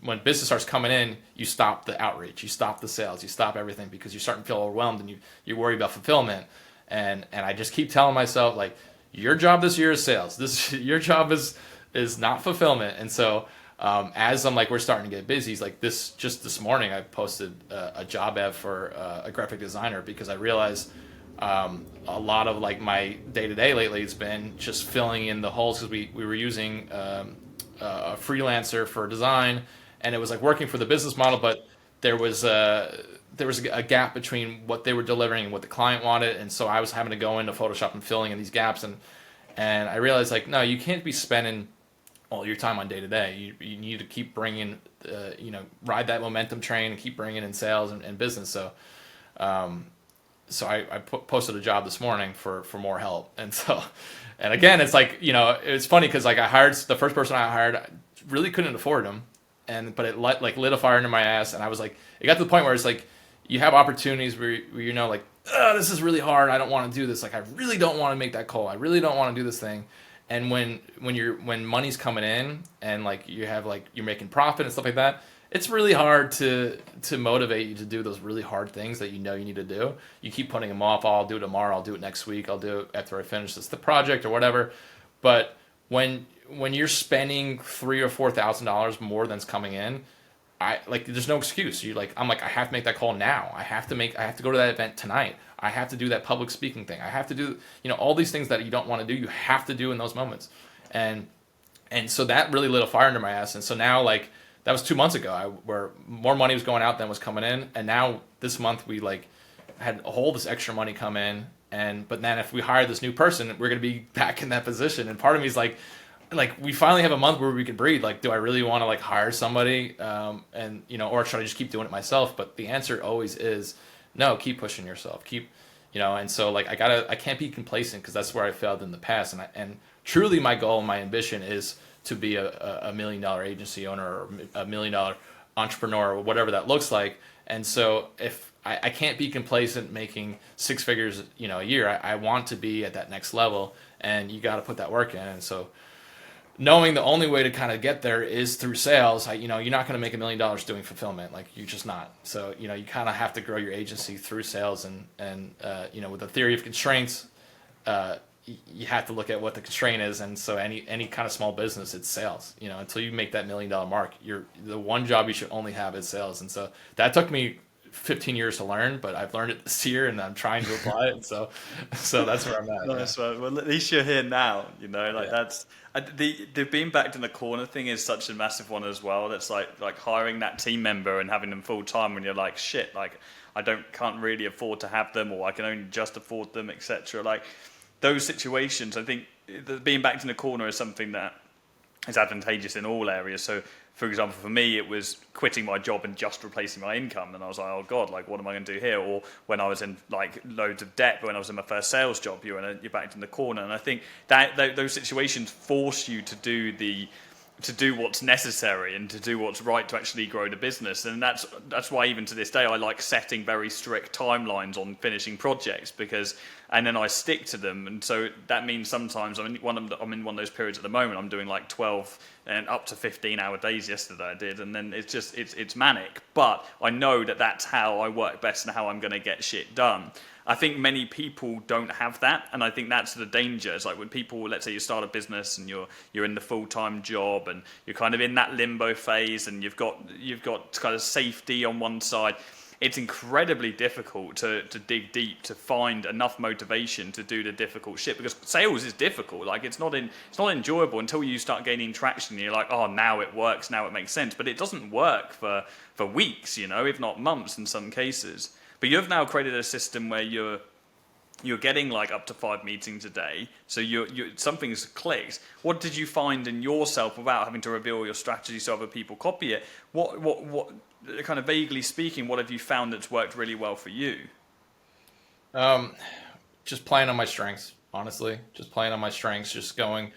when business starts coming in, you stop the outreach, you stop the sales, you stop everything, because you're starting to feel overwhelmed, and you worry about fulfillment. And I just keep telling myself, like, your job this year is sales. Your job is not fulfillment. And so as I'm like, we're starting to get busy, like this morning, I posted a job ad for a graphic designer, because I realized a lot of like my day-to-day lately has been just filling in the holes, because we were using a freelancer for design, and it was like working for the business model, but there was a gap between what they were delivering and what the client wanted, and so I was having to go into Photoshop and filling in these gaps, and I realized like no, you can't be spending all your time on day to day. You need to keep bringing, ride that momentum train and keep bringing in sales and business. So I posted a job this morning for more help, and so, and again, it's like it's funny because like I hired the first person I hired, I really couldn't afford him, but it lit a fire under my ass, and I was like, it got to the point where it's like you have opportunities where like, this is really hard, I don't want to do this, like I really don't want to make that call, I really don't want to do this thing, and when money's coming in and like you have like you're making profit and stuff like that, it's really hard to motivate you to do those really hard things that you need to do. You keep putting them off. Oh, I'll do it tomorrow. I'll do it next week. I'll do it after I finish the project or whatever. But when you're spending $3,000 or $4,000 more than's coming in, there's no excuse. I'm like I have to make that call now. I have to go to that event tonight. I have to do that public speaking thing. I have to do all these things that you don't want to do. You have to do in those moments, and so that really lit a fire under my ass. And so now like. That was 2 months ago, where more money was going out than was coming in, and now this month we like had all this extra money come in, but then if we hire this new person, we're gonna be back in that position. And part of me is like we finally have a month where we can breathe. Like, do I really want to like hire somebody, or should I just keep doing it myself? But the answer always is no. Keep pushing yourself. And so like I can't be complacent because that's where I failed in the past. And truly, my goal and my ambition is to be a $1 million agency owner or a $1 million entrepreneur or whatever that looks like. And so if I can't be complacent making six figures, a year, I want to be at that next level, and you got to put that work in. And so knowing the only way to kind of get there is through sales, you're not going to make $1 million doing fulfillment. Like you're just not. So, you kind of have to grow your agency through sales and with the theory of constraints, you have to look at what the constraint is, and so any kind of small business, it's sales. Until you make that $1 million mark, the one job you should only have is sales. And so that took me 15 years to learn, but I've learned it this year, and I'm trying to apply it. So that's where I'm at. Nice, yeah. Well, at least you're here now. That's the being backed in the corner thing is such a massive one as well. That's like hiring that team member and having them full time when you're like shit, like I can't really afford to have them, or I can only just afford them, etc. Like. Those situations, I think being backed in the corner is something that is advantageous in all areas. So, for example, for me, it was quitting my job and just replacing my income. And I was like, oh God, like, what am I going to do here? Or when I was in like loads of debt, when I was in my first sales job, you're backed in the corner. And I think that those situations force you to do what's necessary and to do what's right to actually grow the business. And that's why even to this day I like setting very strict timelines on finishing projects, and then I stick to them. And so that means sometimes I'm in one of those periods at the moment. I'm doing like 12 and up to 15-hour days. Yesterday I did, and then it's manic. But I know that that's how I work best and how I'm going to get shit done. I think many people don't have that, and I think that's the danger. It's like when people, let's say you start a business and you're in the full-time job and you're kind of in that limbo phase, and you've got kind of safety on one side. It's incredibly difficult to dig deep to find enough motivation to do the difficult shit, because sales is difficult. Like it's not enjoyable until you start gaining traction. And you're like, oh, now it works, now it makes sense, but it doesn't work for weeks, if not months in some cases. But you've now created a system where you're getting like up to 5 meetings a day, so something's clicked. What did you find in yourself, without having to reveal your strategy so other people copy it? What kind of vaguely speaking, what have you found that's worked really well for you? Just playing on my strengths, honestly. Just playing on my strengths, just going.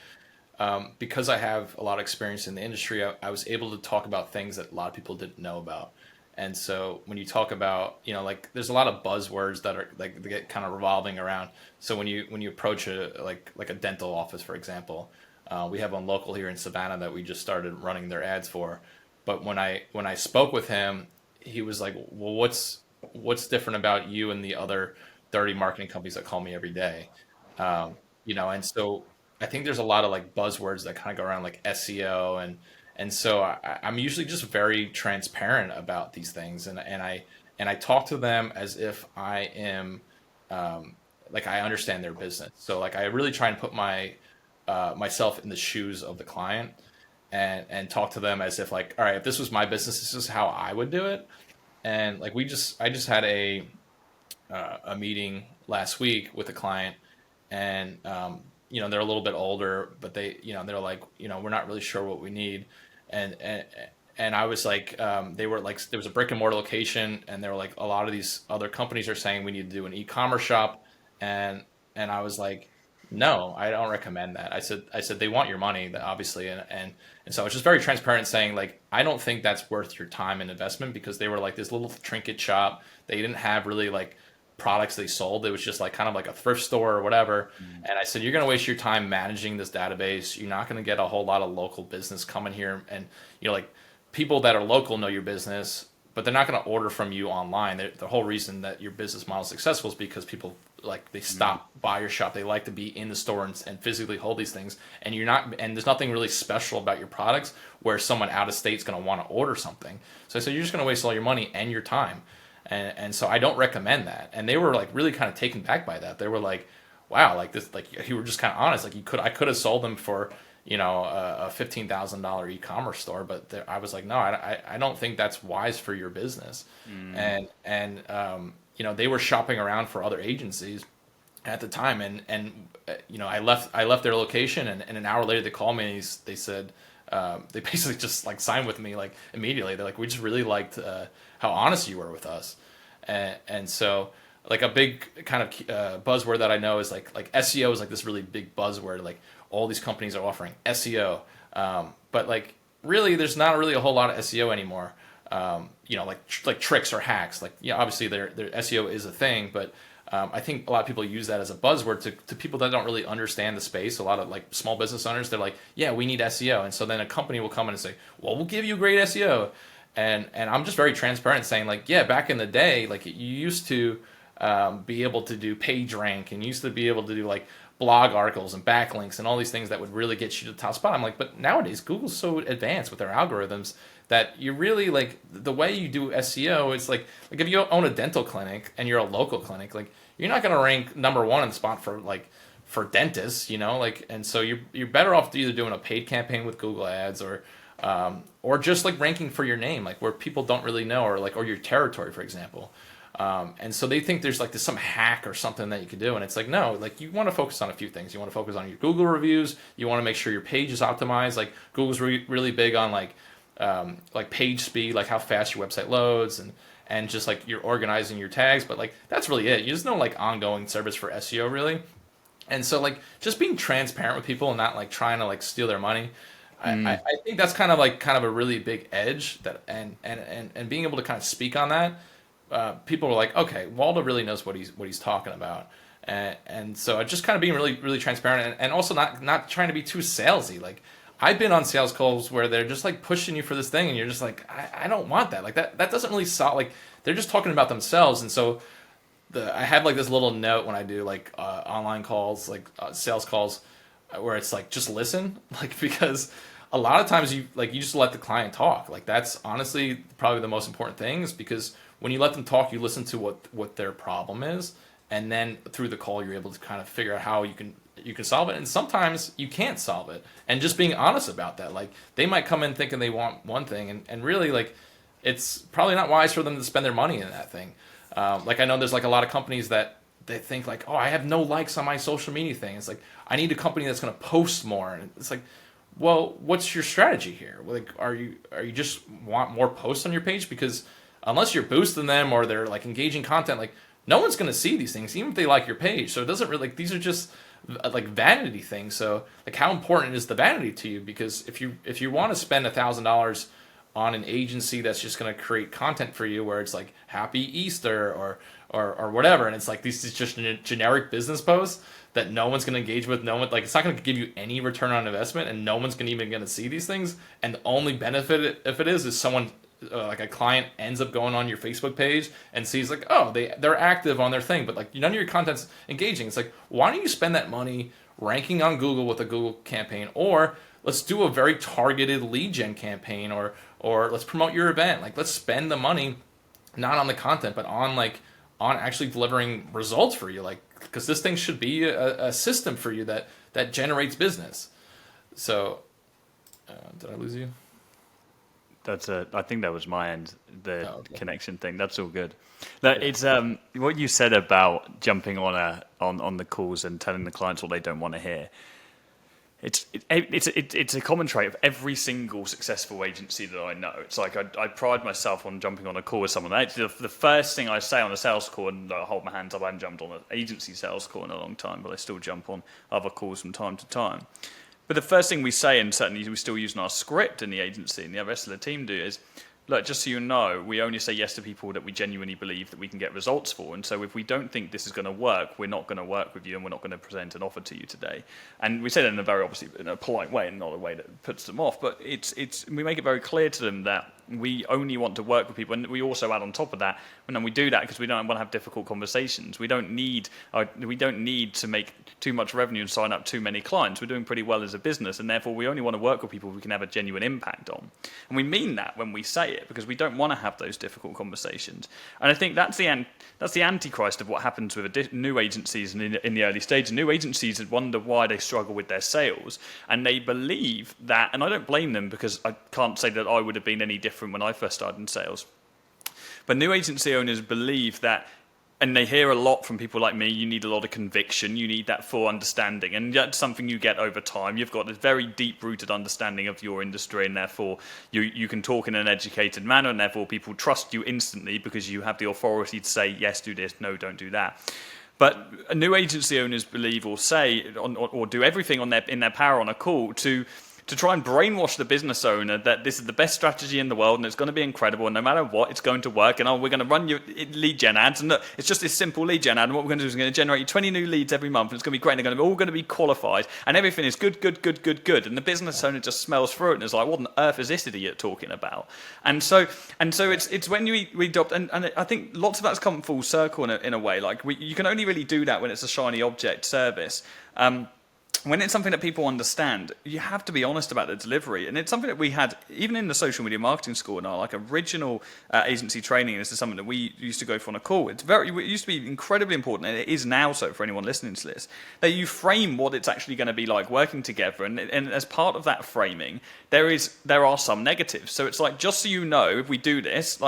Because I have a lot of experience in the industry, I was able to talk about things that a lot of people didn't know about. And so when you talk about, like there's a lot of buzzwords that are like they get kind of revolving around. So when you approach like a dental office, for example, we have one local here in Savannah that we just started running their ads for. But when I spoke with him, he was like, well, what's different about you and the other 30 marketing companies that call me every day? And so I think there's a lot of like buzzwords that kind of go around, like SEO, and so I'm usually just very transparent about these things, and I talk to them as if I am like I understand their business. So like I really try and put myself in the shoes of the client, and talk to them as if like, all right, if this was my business, this is how I would do it. And like I just had a meeting last week with a client, and they're a little bit older, but they're like, we're not really sure what we need, and and and I was like, they were like, there was a brick and mortar location, and they were like, a lot of these other companies are saying we need to do an e-commerce shop, and I was like, no, I don't recommend that. I said they want your money, obviously, and so I was just very transparent, saying like, I don't think that's worth your time and investment, because they were like this little trinket shop. They didn't have really like products they sold. It was just like kind of like a thrift store or whatever. And I said, you're going to waste your time managing this database. You're not going to get a whole lot of local business coming here. And, like people that are local know your business, but they're not going to order from you online. The whole reason that your business model is successful is because people like they stop by your shop. They like to be in the store and physically hold these things. And there's nothing really special about your products where someone out of state is going to want to order something. So I said, you're just going to waste all your money and your time. And so I don't recommend that. And they were like really kind of taken back by that. They were like, wow, like this, like you were just kind of honest. Like I could have sold them for, a $15,000 e-commerce store, but I was like, no, I don't think that's wise for your business. They were shopping around for other agencies at the time. I left their location, and an hour later they called me, and they said, they basically just like signed with me like immediately. They're like, we just really liked how honest you were with us, and so like a big kind of buzzword that I know is like SEO is like this really big buzzword. Like all these companies are offering SEO, but like really there's not really a whole lot of SEO anymore. Like tricks or hacks. Like obviously their SEO is a thing, but I think a lot of people use that as a buzzword to people that don't really understand the space. A lot of like small business owners, they're like, yeah, we need SEO. And so then a company will come in and say, well, we'll give you great SEO. And I'm just very transparent, saying like, yeah, back in the day, like you used to be able to do page rank, and used to be able to do like blog articles and backlinks and all these things that would really get you to the top spot. I'm like, but nowadays Google's so advanced with their algorithms that you really like the way you do SEO is like if you own a dental clinic and you're a local clinic, like you're not going to rank number one in the spot for dentists, and so you're better off either doing a paid campaign with Google Ads or just like ranking for your name, like where people don't really know, or your territory, for example. And so they think there's like some hack or something that you could do, and it's like, no, like you want to focus on a few things. You want to focus on your Google reviews. You want to make sure your page is optimized. Like Google's really big on like page speed, like how fast your website loads, and just like you're organizing your tags. But like that's really it. You just know like ongoing service for SEO really. And so like just being transparent with people and not like trying to like steal their money. I think that's kind of a really big edge, that and being able to kind of speak on that. People were like, okay, Waldo really knows what he's talking about. And so just kind of being really, really transparent, and also not trying to be too salesy. Like I've been on sales calls where they're just like pushing you for this thing, and you're just like, I don't want that. Like that doesn't really solve, like they're just talking about themselves. And so I have like this little note when I do like online calls, like sales calls, where it's like, just listen, like, because a lot of times you just let the client talk. Like that's honestly probably the most important thing, is because when you let them talk, you listen to what their problem is, and then through the call you're able to kind of figure out how you can solve it. And sometimes you can't solve it, and just being honest about that. Like they might come in thinking they want one thing, and really like it's probably not wise for them to spend their money in that thing. Like I know there's like a lot of companies that they think like, oh, I have no likes on my social media thing. It's like, I need a company that's going to post more. And it's like, well, what's your strategy here? Like, are you just want more posts on your page? Because unless you're boosting them or they're like engaging content, like no one's going to see these things, even if they like your page. So it doesn't really, like, these are just like vanity things. So like, how important is the vanity to you? Because if you want to spend $1,000 on an agency that's just going to create content for you, where it's like Happy Easter or whatever, and it's like these is just generic business posts that no one's going to engage with, no one, like, it's not going to give you any return on investment, and no one's even going to see these things, and the only benefit, if it is someone like a client ends up going on your Facebook page and sees like, oh, they're active on their thing, but like none of your content's engaging. It's like, why don't you spend that money ranking on Google with a Google campaign, or let's do a very targeted lead gen campaign, or let's promote your event. Like, let's spend the money not on the content, but on actually delivering results for you. Like, because this thing should be a system for you that generates business. So Did I lose you? I think that was my end, the Okay. connection thing. That's all good. No, it's what you said about jumping on the calls and telling the clients what they don't want to hear. It's a common trait of every single successful agency that I know. It's like I pride myself on jumping on a call with someone. Actually, the first thing I say on a sales call, and I hold my hands up, I haven't jumped on an agency sales call in a long time, but I still jump on other calls from time to time. But the first thing we say, and certainly we still use in our script in the agency, and the rest of the team do, is, look, just so you know, we only say yes to people that we genuinely believe that we can get results for. And so if we don't think this is going to work, we're not going to work with you and we're not going to present an offer to you today. And we say that in a very obviously in a polite way and not a way that puts them off. But we make it very clear to them that we only want to work with people. And we also add on top of that, and we do that because we don't want to have difficult conversations. We don't need to make too much revenue and sign up too many clients. We're doing pretty well as a business, and therefore we only want to work with people we can have a genuine impact on. And we mean that when we say it, because we don't want to have those difficult conversations. And I think that's the antichrist of what happens with new agencies and in the early stage. New agencies wonder why they struggle with their sales, and they believe that, and I don't blame them because I can't say that I would have been any different when I first started in sales. But new agency owners believe that, and they hear a lot from people like me, you need a lot of conviction, you need that full understanding, and that's something you get over time. You've got this very deep-rooted understanding of your industry, and therefore you can talk in an educated manner, and therefore people trust you instantly because you have the authority to say, yes, do this, no, don't do that. But new agency owners believe or say or do everything in their power on a call to try and brainwash the business owner that this is the best strategy in the world and it's going to be incredible and no matter what, it's going to work, and we're going to run your lead gen ads, and look, it's just this simple lead gen ad, and what we're going to do is we're going to generate you 20 new leads every month, and it's going to be great, and they're all going to be qualified, and everything is good, and the business owner just smells through it and is like, what on earth is this idiot talking about? And so it's when we adopt, and I think lots of that's come full circle in a way, like you can only really do that when it's a shiny object service. When it's something that people understand, you have to be honest about the delivery. And it's something that we had, even in the social media marketing school, in our original agency training, this is something that we used to go for on a call. It used to be incredibly important, and it is now so for anyone listening to this, that you frame what it's actually going to be like working together. And as part of that framing, there are some negatives. So it's like, just so you know, if we do this,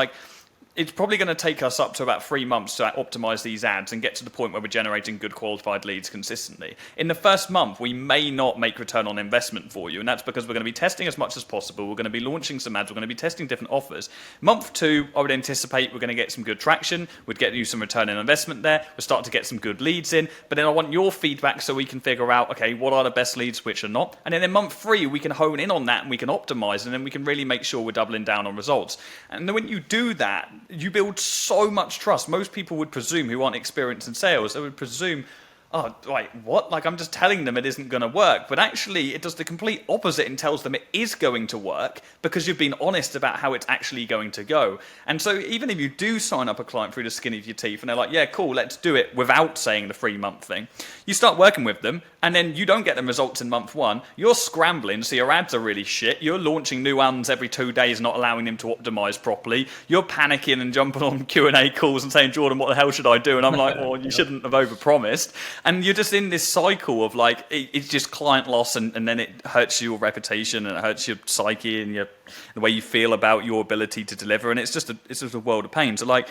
it's probably going to take us up to about 3 months to optimize these ads and get to the point where we're generating good qualified leads consistently. In the first month, we may not make return on investment for you, and that's because we're going to be testing as much as possible. We're going to be launching some ads. We're going to be testing different offers. Month 2, I would anticipate we're going to get some good traction. We'd get you some return on investment there. We'll start to get some good leads in, but then I want your feedback so we can figure out, okay, what are the best leads, which are not. And then in month 3, we can hone in on that and we can optimize, and then we can really make sure we're doubling down on results. And then when you do that, you build so much trust. Most people would presume, who aren't experienced in sales, they would presume, oh, like, what? Like, I'm just telling them it isn't going to work. But actually, it does the complete opposite and tells them it is going to work because you've been honest about how it's actually going to go. And so even if you do sign up a client through the skin of your teeth and they're like, yeah, cool, let's do it without saying the 3-month thing, you start working with them and then you don't get the results in month 1. You're scrambling, so your ads are really shit. You're launching new ones every 2 days, not allowing them to optimize properly. You're panicking and jumping on Q&A calls and saying, Jordan, what the hell should I do? And I'm like, well, you shouldn't have overpromised. And you're just in this cycle of it's just client loss, and then it hurts your reputation and it hurts your psyche and the way you feel about your ability to deliver. And it's just a world of pain. So I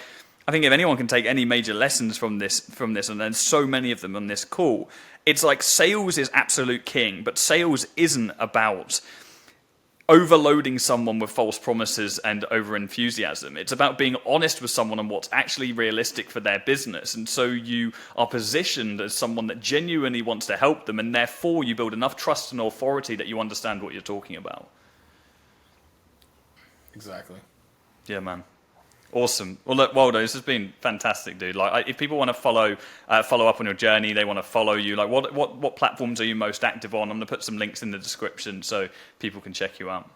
think if anyone can take any major lessons from this, and there's so many of them on this call, it's like sales is absolute king, but sales isn't about overloading someone with false promises and over enthusiasm. It's about being honest with someone on what's actually realistic for their business. And so you are positioned as someone that genuinely wants to help them, and therefore you build enough trust and authority that you understand what you're talking about. Exactly. Yeah, man. Awesome. Well, look, Waldo, this has been fantastic, dude. If people want to follow up on your journey, they want to follow you. What platforms are you most active on? I'm going to put some links in the description so people can check you out.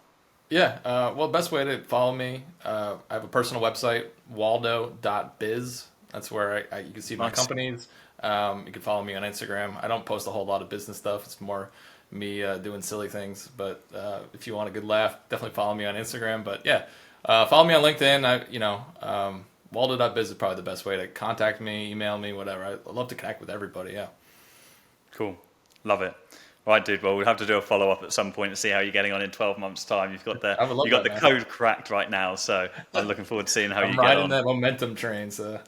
Yeah. Well, the best way to follow me, I have a personal website, waldo.biz. That's where you can see my companies. You can follow me on Instagram. I don't post a whole lot of business stuff. It's more me doing silly things. But if you want a good laugh, definitely follow me on Instagram. But yeah. Follow me on LinkedIn. Waldo.biz is probably the best way to contact me, email me, whatever. I love to connect with everybody. Yeah. Cool. Love it. Right, dude. Well, we'll have to do a follow up at some point and see how you're getting on in 12 months' time. You've got I would love the that, man. code cracked right now, so I'm looking forward to seeing how I'm you get riding on. that momentum train, so.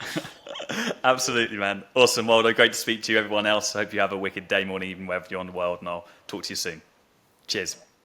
Absolutely, man. Awesome. Well, great to speak to you, everyone else. I hope you have a wicked day, morning, evening, wherever you're in the world, and I'll talk to you soon. Cheers.